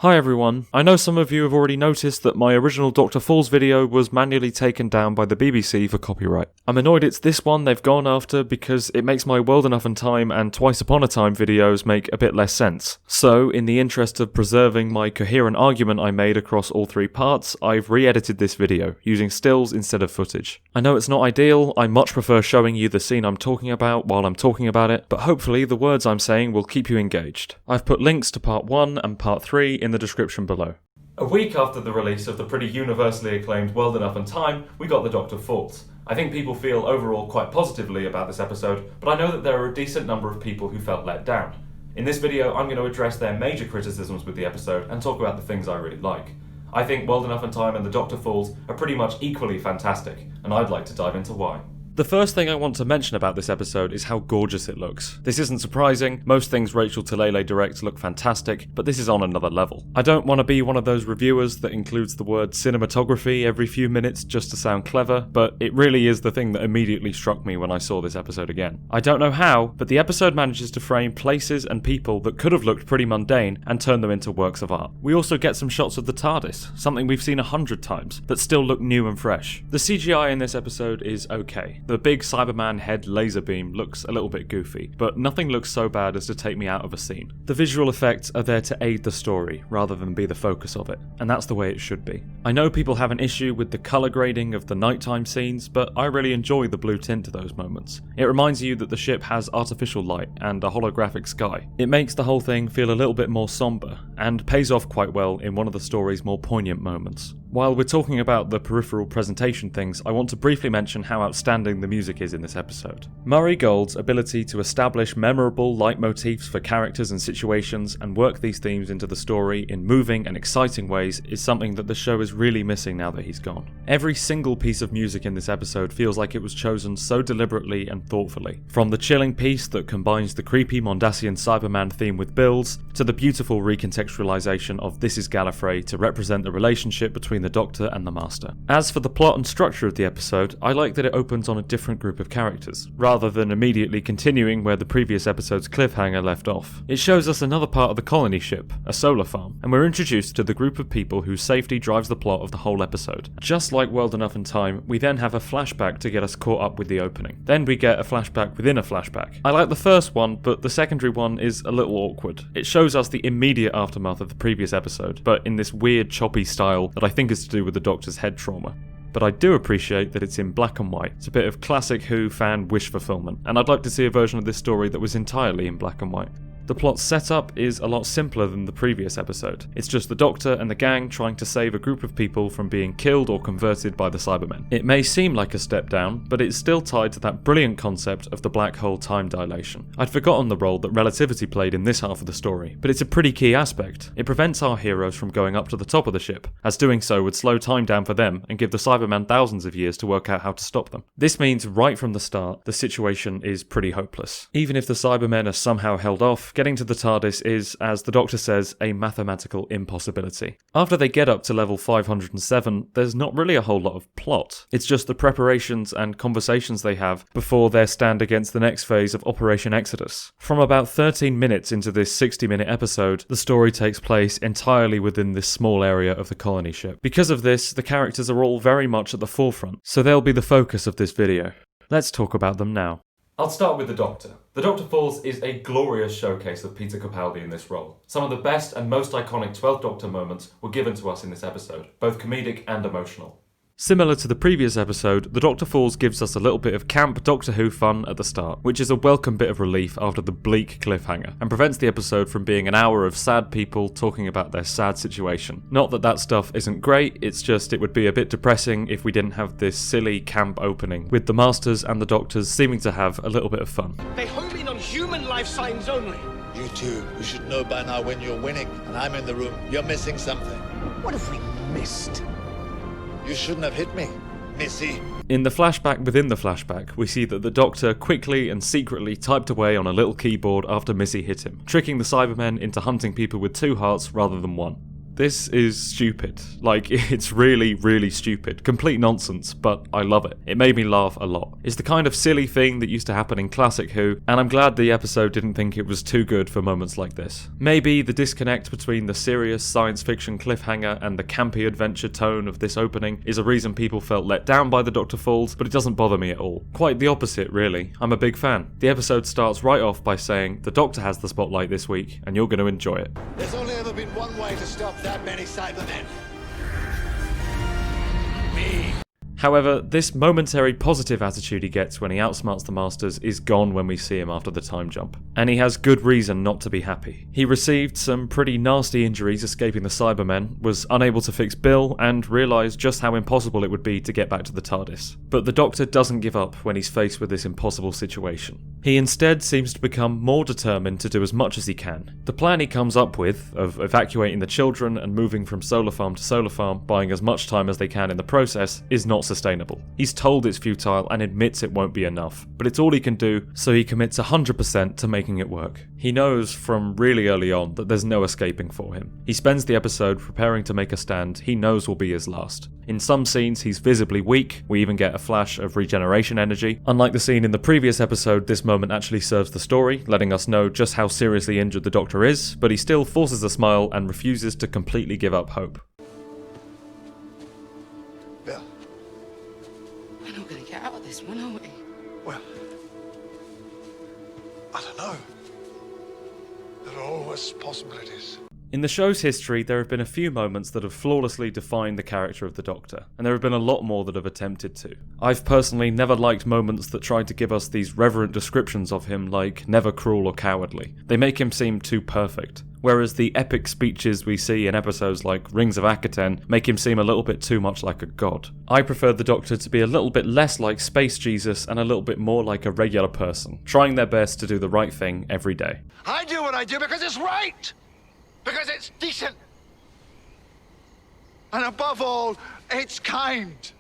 Hi everyone, I know some of you have already noticed that my original Dr. Falls video was manually taken down by the BBC for copyright. I'm annoyed it's this one they've gone after because it makes my World Enough and Time and Twice Upon a Time videos make a bit less sense. So, in the interest of preserving my coherent argument I made across all three parts, I've re-edited this video, using stills instead of footage. I know it's not ideal, I much prefer showing you the scene I'm talking about while I'm talking about it, but hopefully the words I'm saying will keep you engaged. I've put links to part 1 and part 3 in the description below. A week after the release of the pretty universally acclaimed World Enough and Time, we got the Dr. Falls. I think people feel overall quite positively about this episode, but I know that there are a decent number of people who felt let down. In this video, I'm going to address their major criticisms with the episode and talk about the things I really like. I think World Enough and Time and the Dr. Falls are pretty much equally fantastic, and I'd like to dive into why. The first thing I want to mention about this episode is how gorgeous it looks. This isn't surprising, most things Rachel Talalay directs look fantastic, but this is on another level. I don't want to be one of those reviewers that includes the word cinematography every few minutes just to sound clever, but it really is the thing that immediately struck me when I saw this episode again. I don't know how, but the episode manages to frame places and people that could have looked pretty mundane and turn them into works of art. We also get some shots of the TARDIS, something we've seen 100 times, that still look new and fresh. The CGI in this episode is okay. The big Cyberman head laser beam looks a little bit goofy, but nothing looks so bad as to take me out of a scene. The visual effects are there to aid the story, rather than be the focus of it, and that's the way it should be. I know people have an issue with the colour grading of the nighttime scenes, but I really enjoy the blue tint to those moments. It reminds you that the ship has artificial light and a holographic sky. It makes the whole thing feel a little bit more sombre, and pays off quite well in one of the story's more poignant moments. While we're talking about the peripheral presentation things, I want to briefly mention how outstanding the music is in this episode. Murray Gold's ability to establish memorable leitmotifs for characters and situations and work these themes into the story in moving and exciting ways is something that the show is really missing now that he's gone. Every single piece of music in this episode feels like it was chosen so deliberately and thoughtfully. From the chilling piece that combines the creepy Mondasian Cyberman theme with Bill's, to the beautiful recontextualization of This Is Gallifrey to represent the relationship between the Doctor and the Master. As for the plot and structure of the episode, I like that it opens on a different group of characters, rather than immediately continuing where the previous episode's cliffhanger left off. It shows us another part of the colony ship, a solar farm, and we're introduced to the group of people whose safety drives the plot of the whole episode. Just like World Enough and Time, we then have a flashback to get us caught up with the opening. Then we get a flashback within a flashback. I like the first one, but the secondary one is a little awkward. It shows us the immediate aftermath of the previous episode, but in this weird choppy style that I think is to do with the Doctor's head trauma. But I do appreciate that it's in black and white. It's a bit of classic Who fan wish fulfillment, and I'd like to see a version of this story that was entirely in black and white. The plot setup is a lot simpler than the previous episode. It's just the Doctor and the gang trying to save a group of people from being killed or converted by the Cybermen. It may seem like a step down, but it's still tied to that brilliant concept of the black hole time dilation. I'd forgotten the role that relativity played in this half of the story, but it's a pretty key aspect. It prevents our heroes from going up to the top of the ship, as doing so would slow time down for them and give the Cybermen thousands of years to work out how to stop them. This means right from the start, the situation is pretty hopeless. Even if the Cybermen are somehow held off, getting to the TARDIS is, as the Doctor says, a mathematical impossibility. After they get up to level 507, there's not really a whole lot of plot. It's just the preparations and conversations they have before their stand against the next phase of Operation Exodus. From about 13 minutes into this 60-minute episode, the story takes place entirely within this small area of the colony ship. Because of this, the characters are all very much at the forefront, so they'll be the focus of this video. Let's talk about them now. I'll start with the Doctor. The Dr. Falls is a glorious showcase of Peter Capaldi in this role. Some of the best and most iconic 12th Doctor moments were given to us in this episode, both comedic and emotional. Similar to the previous episode, the Dr. Falls gives us a little bit of camp Doctor Who fun at the start, which is a welcome bit of relief after the bleak cliffhanger, and prevents the episode from being an hour of sad people talking about their sad situation. Not that that stuff isn't great, it's just it would be a bit depressing if we didn't have this silly camp opening, with the Masters and the Doctors seeming to have a little bit of fun. They home in on human life signs only. You two, you should know by now when you're winning, and I'm in the room. You're missing something. What have we missed? You shouldn't have hit me, Missy. In the flashback within the flashback, we see that the Doctor quickly and secretly typed away on a little keyboard after Missy hit him, tricking the Cybermen into hunting people with 2 hearts rather than 1. This is stupid. Like, it's really, really stupid. Complete nonsense, but I love it. It made me laugh a lot. It's the kind of silly thing that used to happen in classic Who, and I'm glad the episode didn't think it was too good for moments like this. Maybe the disconnect between the serious science fiction cliffhanger and the campy adventure tone of this opening is a reason people felt let down by the Dr. Falls, but it doesn't bother me at all. Quite the opposite, really. I'm a big fan. The episode starts right off by saying, the Doctor has the spotlight this week, and you're going to enjoy it. There's only ever been one way to stop that many Cybermen. Me. However, this momentary positive attitude he gets when he outsmarts the Masters is gone when we see him after the time jump. And he has good reason not to be happy. He received some pretty nasty injuries escaping the Cybermen, was unable to fix Bill, and realised just how impossible it would be to get back to the TARDIS. But the Doctor doesn't give up when he's faced with this impossible situation. He instead seems to become more determined to do as much as he can. The plan he comes up with, of evacuating the children and moving from solar farm to solar farm, buying as much time as they can in the process, is not sustainable. He's told it's futile and admits it won't be enough, but it's all he can do, so he commits 100% to making it work. He knows from really early on that there's no escaping for him. He spends the episode preparing to make a stand he knows will be his last. In some scenes he's visibly weak, we even get a flash of regeneration energy. Unlike the scene in the previous episode, this moment actually serves the story, letting us know just how seriously injured the Doctor is, but he still forces a smile and refuses to completely give up hope. Bill. We're not gonna get out of this one, are we? Well, I don't know. There are always possibilities. In the show's history, there have been a few moments that have flawlessly defined the character of the Doctor, and there have been a lot more that have attempted to. I've personally never liked moments that tried to give us these reverent descriptions of him like never cruel or cowardly. They make him seem too perfect. Whereas the epic speeches we see in episodes like Rings of Akaten make him seem a little bit too much like a god. I preferred the Doctor to be a little bit less like Space Jesus and a little bit more like a regular person, trying their best to do the right thing every day. I do what I do because it's right! Because it's decent! And above all, it's kind!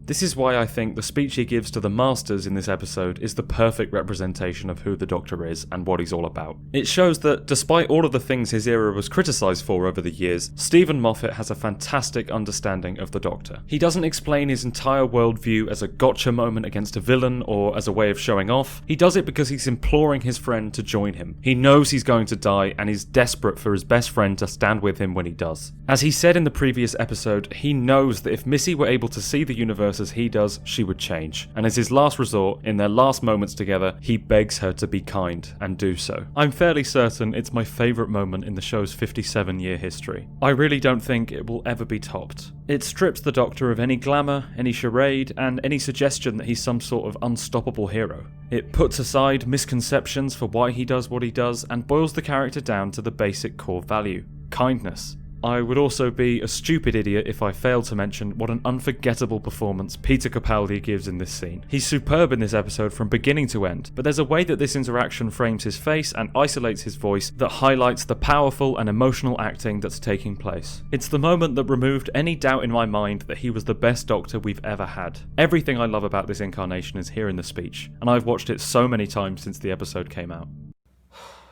This is why I think the speech he gives to the Masters in this episode is the perfect representation of who the Doctor is and what he's all about. It shows that, despite all of the things his era was criticised for over the years, Stephen Moffat has a fantastic understanding of the Doctor. He doesn't explain his entire worldview as a gotcha moment against a villain or as a way of showing off. He does it because he's imploring his friend to join him. He knows he's going to die and is desperate for his best friend to stand with him when he does. As he said in the previous episode, he knows that if Missy were able to see the universe as he does, she would change. And as his last resort, in their last moments together, he begs her to be kind and do so. I'm fairly certain it's my favourite moment in the show's 57-year history. I really don't think it will ever be topped. It strips the Doctor of any glamour, any charade, and any suggestion that he's some sort of unstoppable hero. It puts aside misconceptions for why he does what he does and boils the character down to the basic core value: kindness. I would also be a stupid idiot if I failed to mention what an unforgettable performance Peter Capaldi gives in this scene. He's superb in this episode from beginning to end, but there's a way that this interaction frames his face and isolates his voice that highlights the powerful and emotional acting that's taking place. It's the moment that removed any doubt in my mind that he was the best Doctor we've ever had. Everything I love about this incarnation is here in the speech, and I've watched it so many times since the episode came out.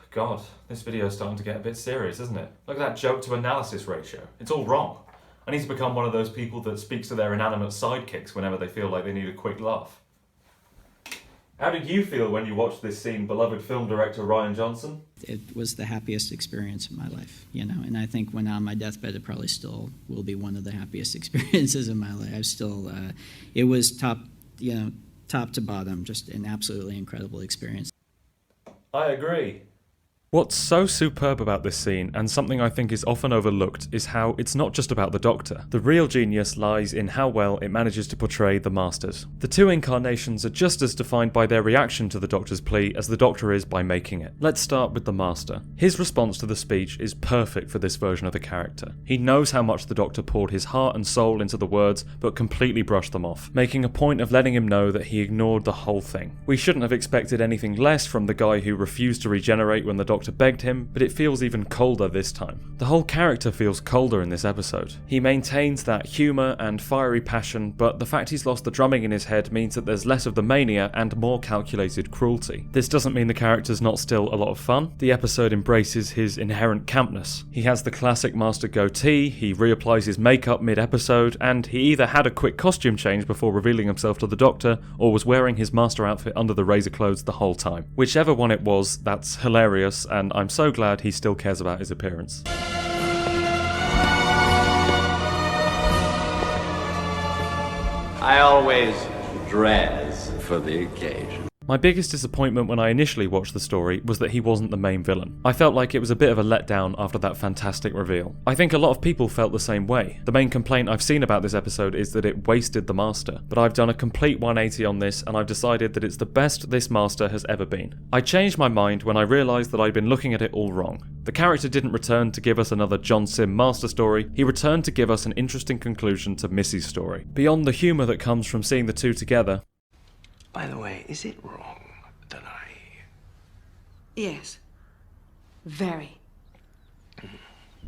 God, this video's starting to get a bit serious, isn't it? Look at that joke to analysis ratio. It's all wrong. I need to become one of those people that speaks to their inanimate sidekicks whenever they feel like they need a quick laugh. How did you feel when you watched this scene, beloved film director Rian Johnson? It was the happiest experience of my life, and I think when on my deathbed, it probably still will be one of the happiest experiences of my life. It was top to bottom, just an absolutely incredible experience. I agree. What's so superb about this scene, and something I think is often overlooked, is how it's not just about the Doctor. The real genius lies in how well it manages to portray the Masters. The two incarnations are just as defined by their reaction to the Doctor's plea as the Doctor is by making it. Let's start with the Master. His response to the speech is perfect for this version of the character. He knows how much the Doctor poured his heart and soul into the words, but completely brushed them off, making a point of letting him know that he ignored the whole thing. We shouldn't have expected anything less from the guy who refused to regenerate when the Doctor Doctor begged him, but it feels even colder this time. The whole character feels colder in this episode. He maintains that humour and fiery passion, but the fact he's lost the drumming in his head means that there's less of the mania and more calculated cruelty. This doesn't mean the character's not still a lot of fun. The episode embraces his inherent campness. He has the classic master goatee, he reapplies his makeup mid-episode, and he either had a quick costume change before revealing himself to the Doctor, or was wearing his master outfit under the razor clothes the whole time. Whichever one it was, that's hilarious, and I'm so glad he still cares about his appearance. I always dress for the occasion. My biggest disappointment when I initially watched the story was that he wasn't the main villain. I felt like it was a bit of a letdown after that fantastic reveal. I think a lot of people felt the same way. The main complaint I've seen about this episode is that it wasted the Master, but I've done a complete 180 on this and I've decided that it's the best this Master has ever been. I changed my mind when I realised that I'd been looking at it all wrong. The character didn't return to give us another John Sim Master story, he returned to give us an interesting conclusion to Missy's story. Beyond the humour that comes from seeing the two together. By the way, is it wrong that I... Yes. Very.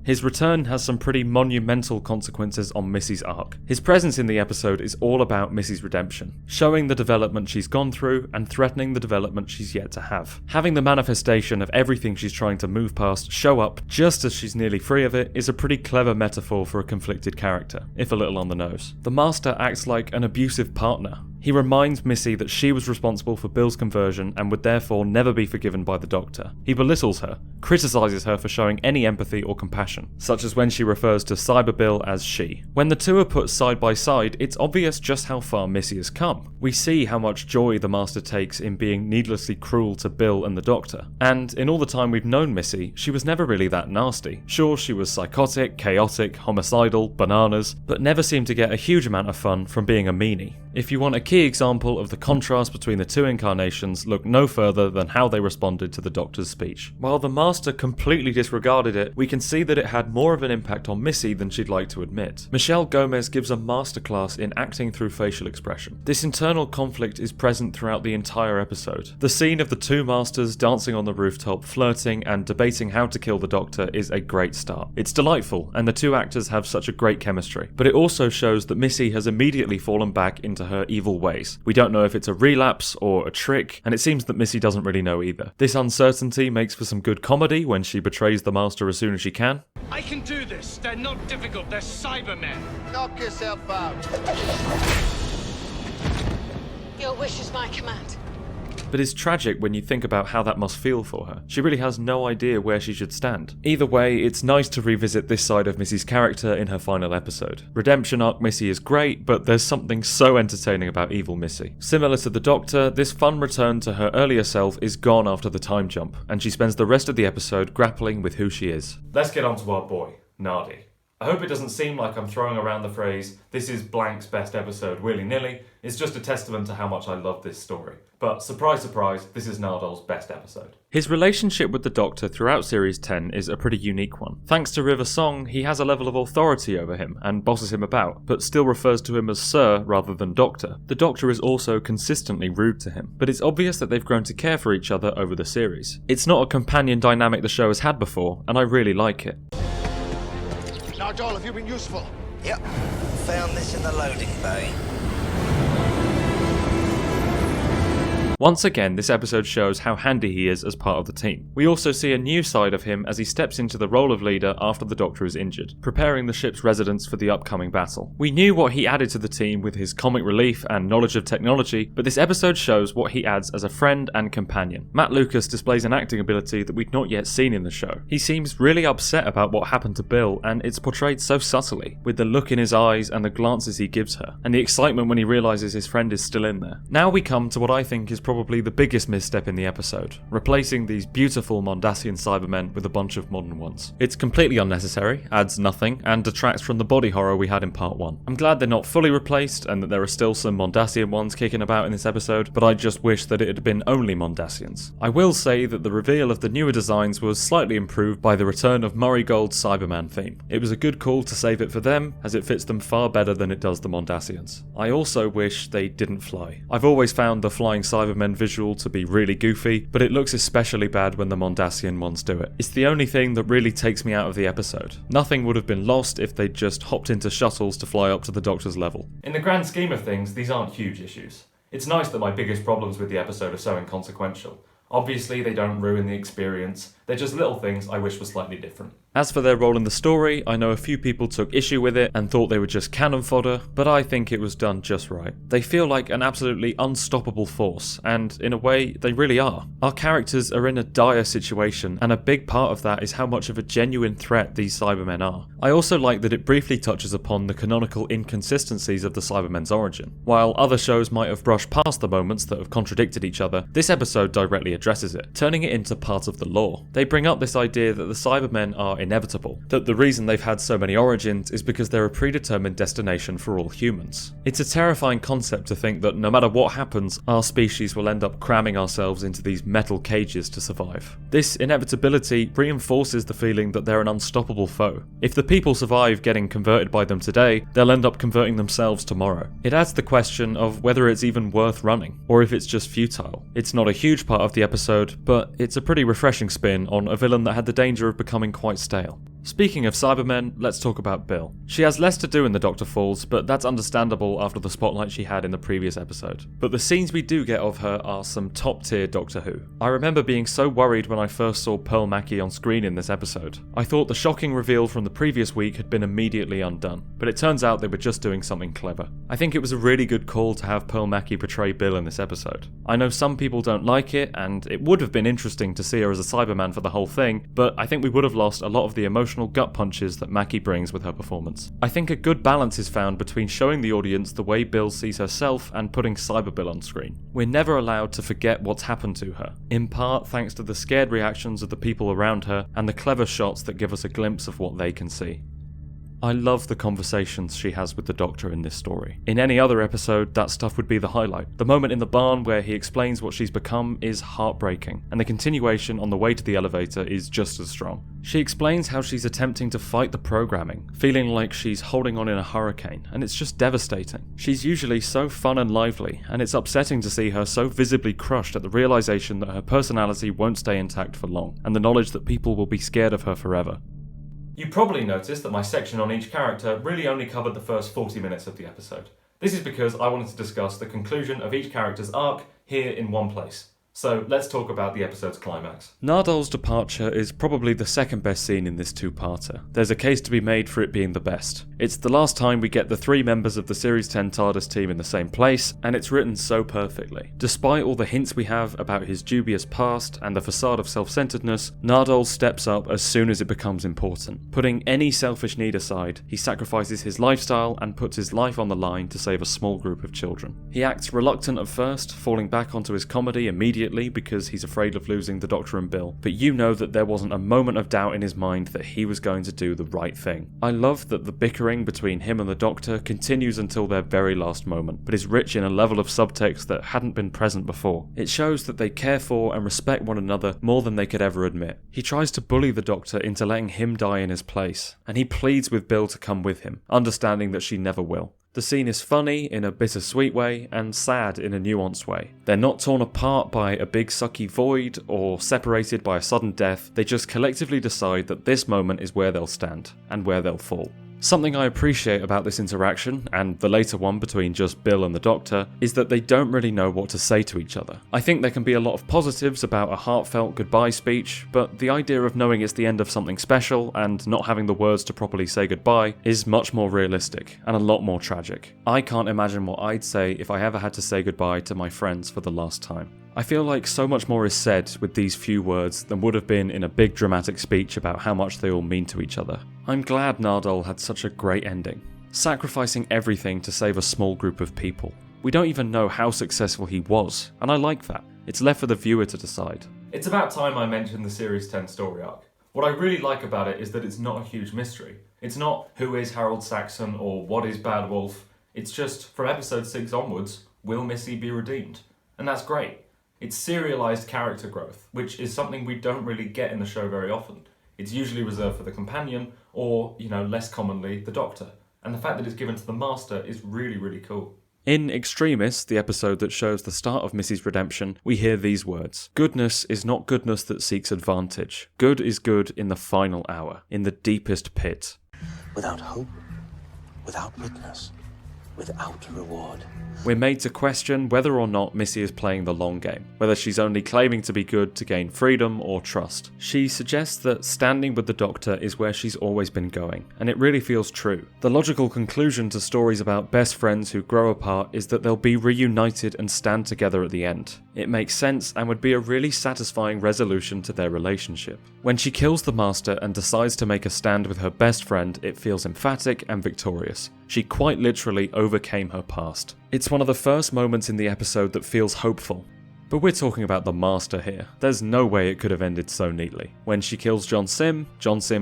His return has some pretty monumental consequences on Missy's arc. His presence in the episode is all about Missy's redemption, showing the development she's gone through and threatening the development she's yet to have. Having the manifestation of everything she's trying to move past show up just as she's nearly free of it is a pretty clever metaphor for a conflicted character, if a little on the nose. The Master acts like an abusive partner. He reminds Missy that she was responsible for Bill's conversion and would therefore never be forgiven by the Doctor. He belittles her, criticises her for showing any empathy or compassion, such as when she refers to Cyber Bill as she. When the two are put side by side, it's obvious just how far Missy has come. We see how much joy the Master takes in being needlessly cruel to Bill and the Doctor. And in all the time we've known Missy, she was never really that nasty. Sure, she was psychotic, chaotic, homicidal, bananas, but never seemed to get a huge amount of fun from being a meanie. If you want a key example of the contrast between the two incarnations, look no further than how they responded to the Doctor's speech. While the Master completely disregarded it, we can see that it had more of an impact on Missy than she'd like to admit. Michelle Gomez gives a masterclass in acting through facial expression. This internal conflict is present throughout the entire episode. The scene of the two Masters dancing on the rooftop, flirting and debating how to kill the Doctor is a great start. It's delightful, and the two actors have such a great chemistry, but it also shows that Missy has immediately fallen back into her evil ways. We don't know if it's a relapse or a trick, and it seems that Missy doesn't really know either. This uncertainty makes for some good comedy when she betrays the Master as soon as she can. I can do this. They're not difficult. They're Cybermen. Knock yourself out. Your wish is my command. But it's tragic when you think about how that must feel for her. She really has no idea where she should stand. Either way, it's nice to revisit this side of Missy's character in her final episode. Redemption arc Missy is great, but there's something so entertaining about evil Missy. Similar to the Doctor, this fun return to her earlier self is gone after the time jump, and she spends the rest of the episode grappling with who she is. Let's get on to our boy, Nardole. I hope it doesn't seem like I'm throwing around the phrase, this is blank's best episode willy-nilly. It's just a testament to how much I love this story. But surprise, surprise, this is Nardole's best episode. His relationship with the Doctor throughout Series 10 is a pretty unique one. Thanks to River Song, he has a level of authority over him and bosses him about, but still refers to him as Sir rather than Doctor. The Doctor is also consistently rude to him, but it's obvious that they've grown to care for each other over the series. It's not a companion dynamic the show has had before, and I really like it. Nardole, have you been useful? Yep. Found this in the loading bay. Once again, this episode shows how handy he is as part of the team. We also see a new side of him as he steps into the role of leader after the Doctor is injured, preparing the ship's residents for the upcoming battle. We knew what he added to the team with his comic relief and knowledge of technology, but this episode shows what he adds as a friend and companion. Matt Lucas displays an acting ability that we'd not yet seen in the show. He seems really upset about what happened to Bill, and it's portrayed so subtly, with the look in his eyes and the glances he gives her, and the excitement when he realises his friend is still in there. Now we come to what I think is probably the biggest misstep in the episode, replacing these beautiful Mondasian Cybermen with a bunch of modern ones. It's completely unnecessary, adds nothing, and detracts from the body horror we had in part 1. I'm glad they're not fully replaced and that there are still some Mondasian ones kicking about in this episode, but I just wish that it had been only Mondasians. I will say that the reveal of the newer designs was slightly improved by the return of Murray Gold's Cyberman theme. It was a good call to save it for them, as it fits them far better than it does the Mondasians. I also wish they didn't fly. I've always found the flying Cybermen Cybermen visual to be really goofy, but it looks especially bad when the Mondasian ones do it. It's the only thing that really takes me out of the episode. Nothing would have been lost if they'd just hopped into shuttles to fly up to the Doctor's level. In the grand scheme of things, these aren't huge issues. It's nice that my biggest problems with the episode are so inconsequential. Obviously, they don't ruin the experience, they're just little things I wish were slightly different. As for their role in the story, I know a few people took issue with it and thought they were just cannon fodder, but I think it was done just right. They feel like an absolutely unstoppable force, and in a way, they really are. Our characters are in a dire situation, and a big part of that is how much of a genuine threat these Cybermen are. I also like that it briefly touches upon the canonical inconsistencies of the Cybermen's origin. While other shows might have brushed past the moments that have contradicted each other, this episode directly addresses it, turning it into part of the lore. They bring up this idea that the Cybermen are inevitable, that the reason they've had so many origins is because they're a predetermined destination for all humans. It's a terrifying concept to think that no matter what happens, our species will end up cramming ourselves into these metal cages to survive. This inevitability reinforces the feeling that they're an unstoppable foe. If the people survive getting converted by them today, they'll end up converting themselves tomorrow. It adds the question of whether it's even worth running, or if it's just futile. It's not a huge part of the episode, but it's a pretty refreshing spin on a villain that had the danger of becoming quite stale. Speaking of Cybermen, let's talk about Bill. She has less to do in The Doctor Falls, but that's understandable after the spotlight she had in the previous episode. But the scenes we do get of her are some top tier Doctor Who. I remember being so worried when I first saw Pearl Mackie on screen in this episode. I thought the shocking reveal from the previous week had been immediately undone, but it turns out they were just doing something clever. I think it was a really good call to have Pearl Mackie portray Bill in this episode. I know some people don't like it, and it would have been interesting to see her as a Cyberman for the whole thing, but I think we would have lost a lot of the emotional gut punches that Mackie brings with her performance. I think a good balance is found between showing the audience the way Bill sees herself and putting Cyber Bill on screen. We're never allowed to forget what's happened to her, in part thanks to the scared reactions of the people around her and the clever shots that give us a glimpse of what they can see. I love the conversations she has with the Doctor in this story. In any other episode, that stuff would be the highlight. The moment in the barn where he explains what she's become is heartbreaking, and the continuation on the way to the elevator is just as strong. She explains how she's attempting to fight the programming, feeling like she's holding on in a hurricane, and it's just devastating. She's usually so fun and lively, and it's upsetting to see her so visibly crushed at the realization that her personality won't stay intact for long, and the knowledge that people will be scared of her forever. You probably noticed that my section on each character really only covered the first 40 minutes of the episode. This is because I wanted to discuss the conclusion of each character's arc here in one place. So let's talk about the episode's climax. Nardole's departure is probably the second best scene in this two-parter. There's a case to be made for it being the best. It's the last time we get the three members of the Series 10 TARDIS team in the same place, and it's written so perfectly. Despite all the hints we have about his dubious past and the facade of self-centeredness, Nardole steps up as soon as it becomes important. Putting any selfish need aside, he sacrifices his lifestyle and puts his life on the line to save a small group of children. He acts reluctant at first, falling back onto his comedy immediately because he's afraid of losing the Doctor and Bill, but you know that there wasn't a moment of doubt in his mind that he was going to do the right thing. I love that the bickering between him and the Doctor continues until their very last moment, but is rich in a level of subtext that hadn't been present before. It shows that they care for and respect one another more than they could ever admit. He tries to bully the Doctor into letting him die in his place, and he pleads with Bill to come with him, understanding that she never will. The scene is funny in a bittersweet way and sad in a nuanced way. They're not torn apart by a big sucky void or separated by a sudden death, they just collectively decide that this moment is where they'll stand and where they'll fall. Something I appreciate about this interaction, and the later one between just Bill and the Doctor, is that they don't really know what to say to each other. I think there can be a lot of positives about a heartfelt goodbye speech, but the idea of knowing it's the end of something special and not having the words to properly say goodbye is much more realistic and a lot more tragic. I can't imagine what I'd say if I ever had to say goodbye to my friends for the last time. I feel like so much more is said with these few words than would have been in a big dramatic speech about how much they all mean to each other. I'm glad Nardole had such a great ending, sacrificing everything to save a small group of people. We don't even know how successful he was, and I like that. It's left for the viewer to decide. It's about time I mentioned the Series 10 story arc. What I really like about it is that it's not a huge mystery. It's not who is Harold Saxon or what is Bad Wolf. It's just, from episode 6 onwards, will Missy be redeemed? And that's great. It's serialised character growth, which is something we don't really get in the show very often. It's usually reserved for the companion, or, less commonly, the Doctor. And the fact that it's given to the Master is really, really cool. In Extremis, the episode that shows the start of Missy's redemption, we hear these words: "Goodness is not goodness that seeks advantage. Good is good in the final hour, in the deepest pit." Without hope, without witness, without reward. We're made to question whether or not Missy is playing the long game, whether she's only claiming to be good to gain freedom or trust. She suggests that standing with the Doctor is where she's always been going, and it really feels true. The logical conclusion to stories about best friends who grow apart is that they'll be reunited and stand together at the end. It makes sense and would be a really satisfying resolution to their relationship. When she kills the Master and decides to make a stand with her best friend, it feels emphatic and victorious. She quite literally overcame her past. It's one of the first moments in the episode that feels hopeful. But we're talking about the Master here. There's no way it could have ended so neatly. When she kills John Sim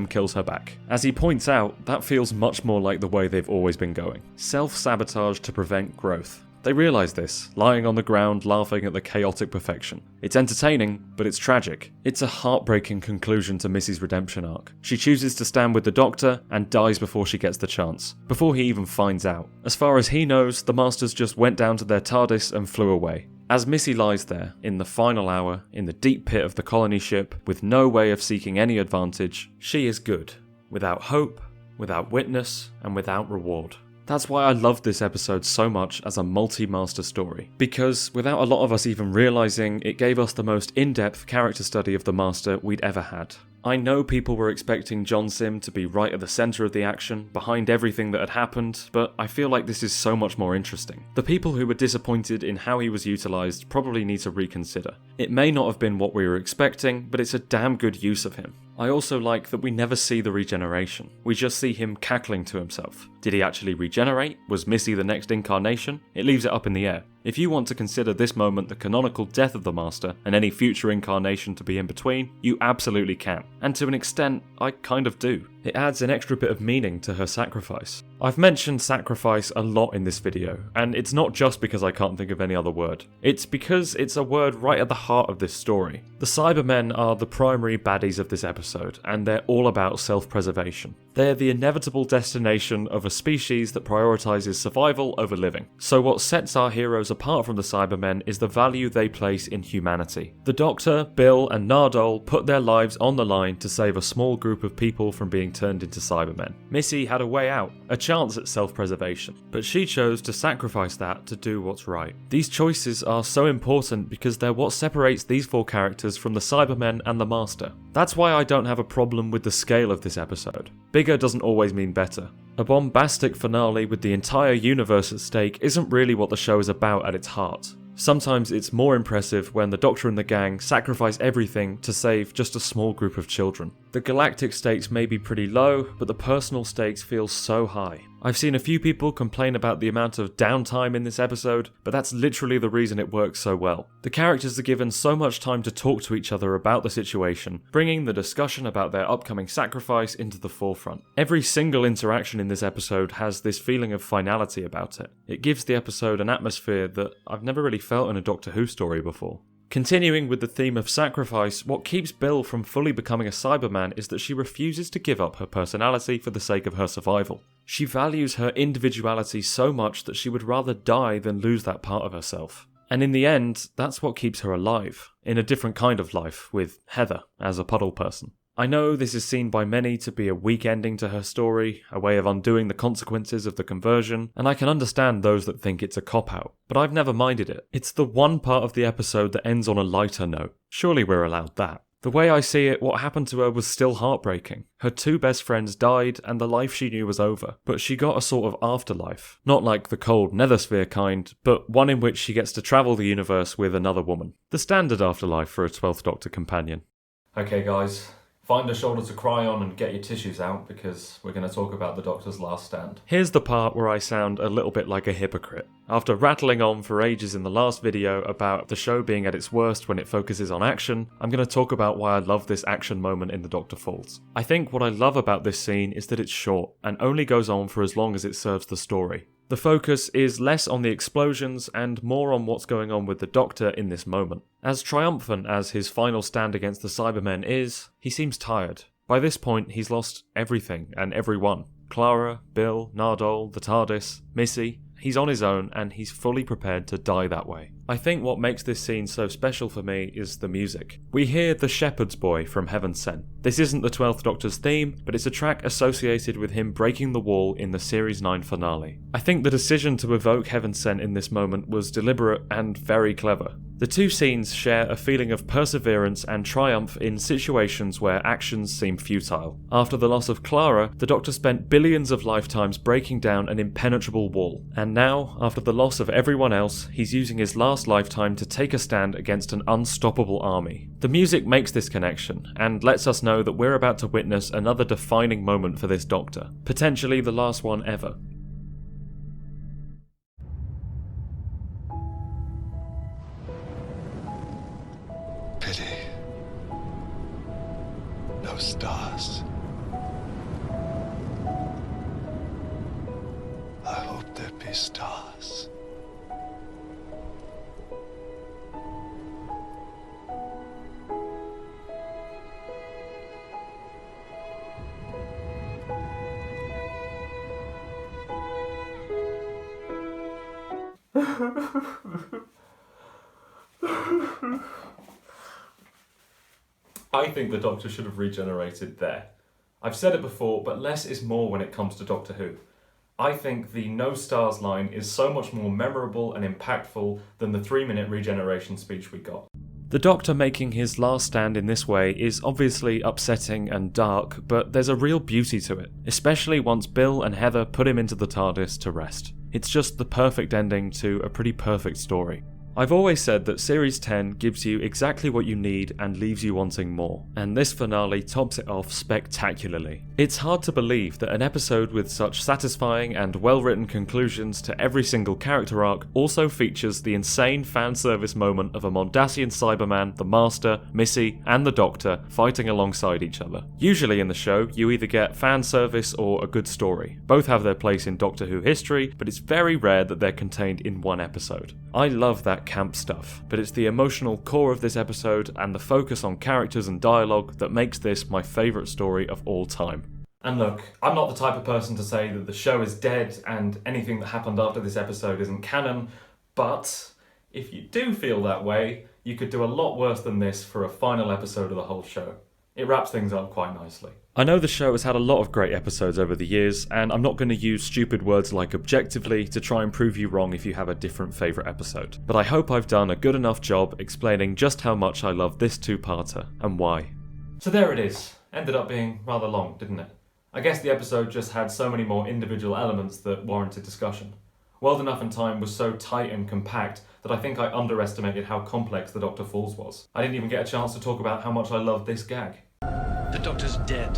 kills her back. As he points out, that feels much more like the way they've always been going. Self-sabotage to prevent growth. They realise this, lying on the ground laughing at the chaotic perfection. It's entertaining, but it's tragic. It's a heartbreaking conclusion to Missy's redemption arc. She chooses to stand with the Doctor and dies before she gets the chance, before he even finds out. As far as he knows, the Masters just went down to their TARDIS and flew away. As Missy lies there, in the final hour, in the deep pit of the colony ship, with no way of seeking any advantage, she is good. Without hope, without witness, and without reward. That's why I love this episode so much as a multi-master story, because without a lot of us even realising, it gave us the most in-depth character study of the Master we'd ever had. I know people were expecting John Sim to be right at the centre of the action, behind everything that had happened, but I feel like this is so much more interesting. The people who were disappointed in how he was utilised probably need to reconsider. It may not have been what we were expecting, but it's a damn good use of him. I also like that we never see the regeneration. We just see him cackling to himself. Did he actually regenerate? Was Missy the next incarnation? It leaves it up in the air. If you want to consider this moment the canonical death of the Master, and any future incarnation to be in between, you absolutely can. And to an extent, I kind of do. It adds an extra bit of meaning to her sacrifice. I've mentioned sacrifice a lot in this video, and it's not just because I can't think of any other word. It's because it's a word right at the heart of this story. The Cybermen are the primary baddies of this episode, and they're all about self-preservation. They're the inevitable destination of a species that prioritises survival over living. So what sets our heroes apart from the Cybermen is the value they place in humanity. The Doctor, Bill, and Nardole put their lives on the line to save a small group of people from being turned into Cybermen. Missy had a way out, a chance at self-preservation, but she chose to sacrifice that to do what's right. These choices are so important because they're what separates these four characters from the Cybermen and the Master. That's why I don't have a problem with the scale of this episode. Bigger doesn't always mean better. A bombastic finale with the entire universe at stake isn't really what the show is about at its heart. Sometimes it's more impressive when the Doctor and the gang sacrifice everything to save just a small group of children. The galactic stakes may be pretty low, but the personal stakes feel so high. I've seen a few people complain about the amount of downtime in this episode, but that's literally the reason it works so well. The characters are given so much time to talk to each other about the situation, bringing the discussion about their upcoming sacrifice into the forefront. Every single interaction in this episode has this feeling of finality about it. It gives the episode an atmosphere that I've never really felt in a Doctor Who story before. Continuing with the theme of sacrifice, what keeps Bill from fully becoming a Cyberman is that she refuses to give up her personality for the sake of her survival. She values her individuality so much that she would rather die than lose that part of herself. And in the end, that's what keeps her alive, in a different kind of life, with Heather as a puddle person. I know this is seen by many to be a weak ending to her story, a way of undoing the consequences of the conversion, and I can understand those that think it's a cop-out, but I've never minded it. It's the one part of the episode that ends on a lighter note. Surely we're allowed that. The way I see it, what happened to her was still heartbreaking. Her two best friends died and the life she knew was over, but she got a sort of afterlife. Not like the cold nethersphere kind, but one in which she gets to travel the universe with another woman. The standard afterlife for a 12th Doctor companion. Okay guys, find a shoulder to cry on and get your tissues out because we're going to talk about the Doctor's last stand. Here's the part where I sound a little bit like a hypocrite. After rattling on for ages in the last video about the show being at its worst when it focuses on action, I'm going to talk about why I love this action moment in The Doctor Falls. I think what I love about this scene is that it's short and only goes on for as long as it serves the story. The focus is less on the explosions and more on what's going on with the Doctor in this moment. As triumphant as his final stand against the Cybermen is, he seems tired. By this point, he's lost everything and everyone. Clara, Bill, Nardole, the TARDIS, Missy. He's on his own, and he's fully prepared to die that way. I think what makes this scene so special for me is the music. We hear The Shepherd's Boy from Heaven Sent. This isn't the 12th Doctor's theme, but it's a track associated with him breaking the wall in the Series 9 finale. I think the decision to evoke Heaven Sent in this moment was deliberate and very clever. The two scenes share a feeling of perseverance and triumph in situations where actions seem futile. After the loss of Clara, the Doctor spent billions of lifetimes breaking down an impenetrable wall, and now, after the loss of everyone else, he's using his last lifetime to take a stand against an unstoppable army. The music makes this connection, and lets us know that we're about to witness another defining moment for this Doctor, potentially the last one ever. Pity. No stars. I hope there be stars. I think the Doctor should have regenerated there. I've said it before, but less is more when it comes to Doctor Who. I think the no stars line is so much more memorable and impactful than the 3-minute regeneration speech we got. The Doctor making his last stand in this way is obviously upsetting and dark, but there's a real beauty to it, especially once Bill and Heather put him into the TARDIS to rest. It's just the perfect ending to a pretty perfect story. I've always said that Series 10 gives you exactly what you need and leaves you wanting more, and this finale tops it off spectacularly. It's hard to believe that an episode with such satisfying and well-written conclusions to every single character arc also features the insane fan service moment of a Mondasian Cyberman, the Master, Missy, and the Doctor fighting alongside each other. Usually in the show, you either get fan service or a good story. Both have their place in Doctor Who history, but it's very rare that they're contained in one episode. I love that camp stuff, but it's the emotional core of this episode and the focus on characters and dialogue that makes this my favourite story of all time. And look, I'm not the type of person to say that the show is dead and anything that happened after this episode isn't canon, but if you do feel that way, you could do a lot worse than this for a final episode of the whole show. It wraps things up quite nicely. I know the show has had a lot of great episodes over the years, and I'm not going to use stupid words like objectively to try and prove you wrong if you have a different favourite episode. But I hope I've done a good enough job explaining just how much I love this two-parter, and why. So there it is. Ended up being rather long, didn't it? I guess the episode just had so many more individual elements that warranted discussion. World Enough and Time was so tight and compact that I think I underestimated how complex The Doctor Falls was. I didn't even get a chance to talk about how much I loved this gag. The Doctor's dead.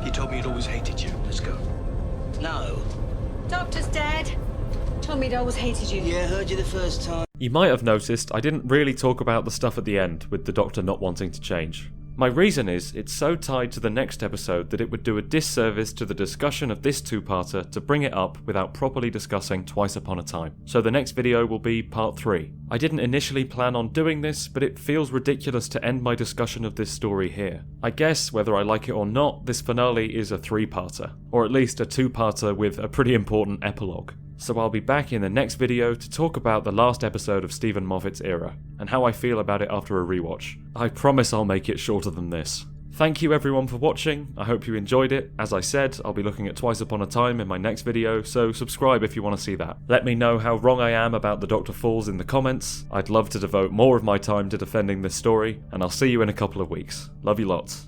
He told me he'd always hated you. Let's go. No. Doctor's dead. Told me he'd always hated you. Yeah, heard you the first time. You might have noticed I didn't really talk about the stuff at the end with the Doctor not wanting to change. My reason is it's so tied to the next episode that it would do a disservice to the discussion of this two-parter to bring it up without properly discussing Twice Upon a Time. So the next video will be part 3. I didn't initially plan on doing this, but it feels ridiculous to end my discussion of this story here. I guess, whether I like it or not, this finale is a 3-parter, or at least a 2-parter with a pretty important epilogue. So I'll be back in the next video to talk about the last episode of Stephen Moffat's era, and how I feel about it after a rewatch. I promise I'll make it shorter than this. Thank you everyone for watching, I hope you enjoyed it. As I said, I'll be looking at Twice Upon a Time in my next video, so subscribe if you want to see that. Let me know how wrong I am about the Doctor Falls in the comments. I'd love to devote more of my time to defending this story, and I'll see you in a couple of weeks. Love you lots.